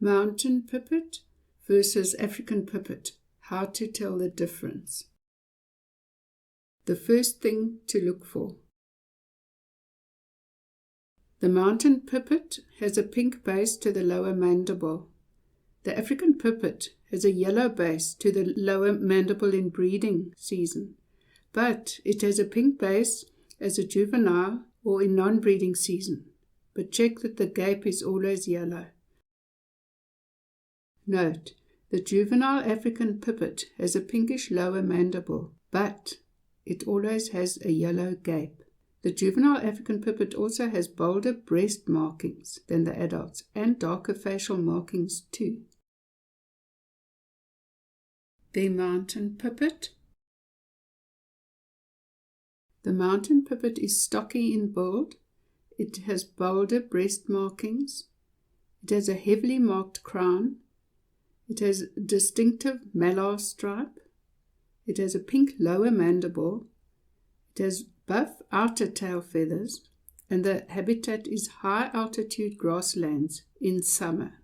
Mountain Pipit versus African Pipit. How to tell the difference. The first thing to look for. The Mountain Pipit has a pink base to the lower mandible. The African Pipit has a yellow base to the lower mandible in breeding season, but it has a pink base as a juvenile or in non-breeding season, but check that the gape is always yellow. Note, the juvenile African Pipit has a pinkish lower mandible, but it always has a yellow gape. The juvenile African Pipit also has bolder breast markings than the adults and darker facial markings too. The Mountain Pipit. The Mountain Pipit is stocky in build. It has bolder breast markings. It has a heavily marked crown. It has a distinctive malar stripe. It has a pink lower mandible. It has buff outer tail feathers, and the habitat is high altitude grasslands in summer.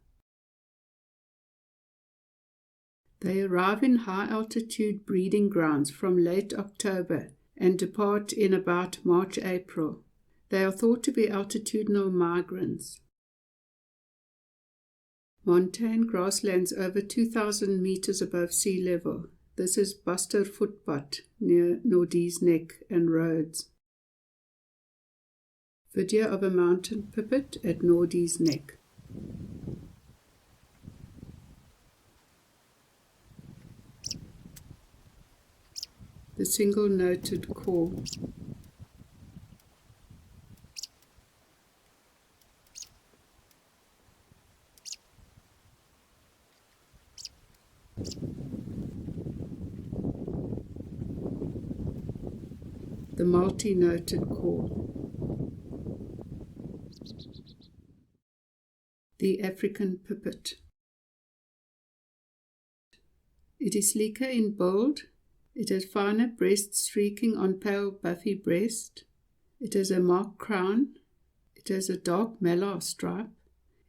They arrive in high altitude breeding grounds from late October and depart in about March-April. They are thought to be altitudinal migrants. Montane grasslands over 2,000 meters above sea level. This is Buster Footpad near Nordy's Neck and Rhodes. Video of a Mountain Pipit at Nordy's Neck. The single-noted call. The multi-noted call. The African Pipit. It is sleeker in build. It has finer breast streaking on pale buffy breast. It has a marked crown. It has a dark malar stripe.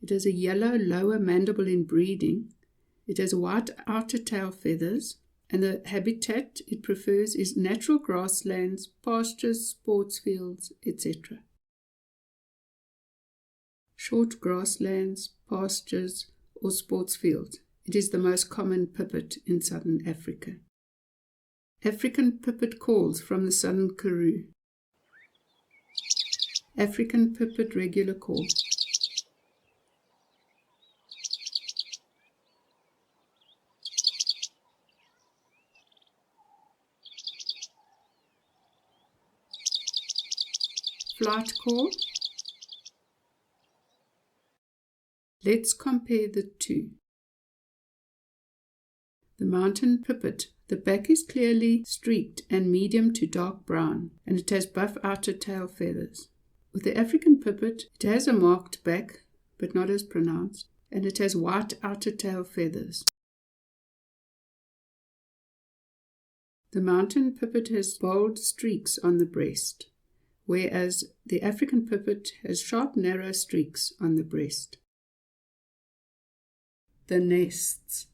It has a yellow lower mandible in breeding. It has white outer tail feathers, and the habitat it prefers is natural grasslands, pastures, sports fields, etc. Short grasslands, pastures, or sports fields. It is the most common pipit in southern Africa. African Pipit calls from the southern Karoo. African Pipit regular call. Flight call. Let's compare the two. The Mountain Pipit. The back is clearly streaked and medium to dark brown, and it has buff outer tail feathers. With the African Pipit, it has a marked back, but not as pronounced, and it has white outer tail feathers. The Mountain Pipit has bold streaks on the breast, whereas the African Pipit has sharp, narrow streaks on the breast. The nests.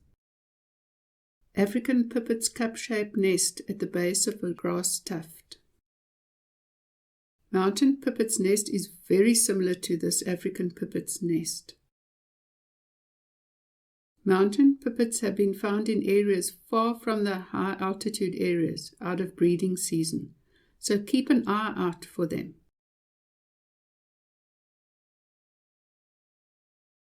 African Pipit's cup-shaped nest at the base of a grass tuft. Mountain Pipit's nest is very similar to this African Pipit's nest. Mountain Pipits have been found in areas far from the high altitude areas out of breeding season, so keep an eye out for them.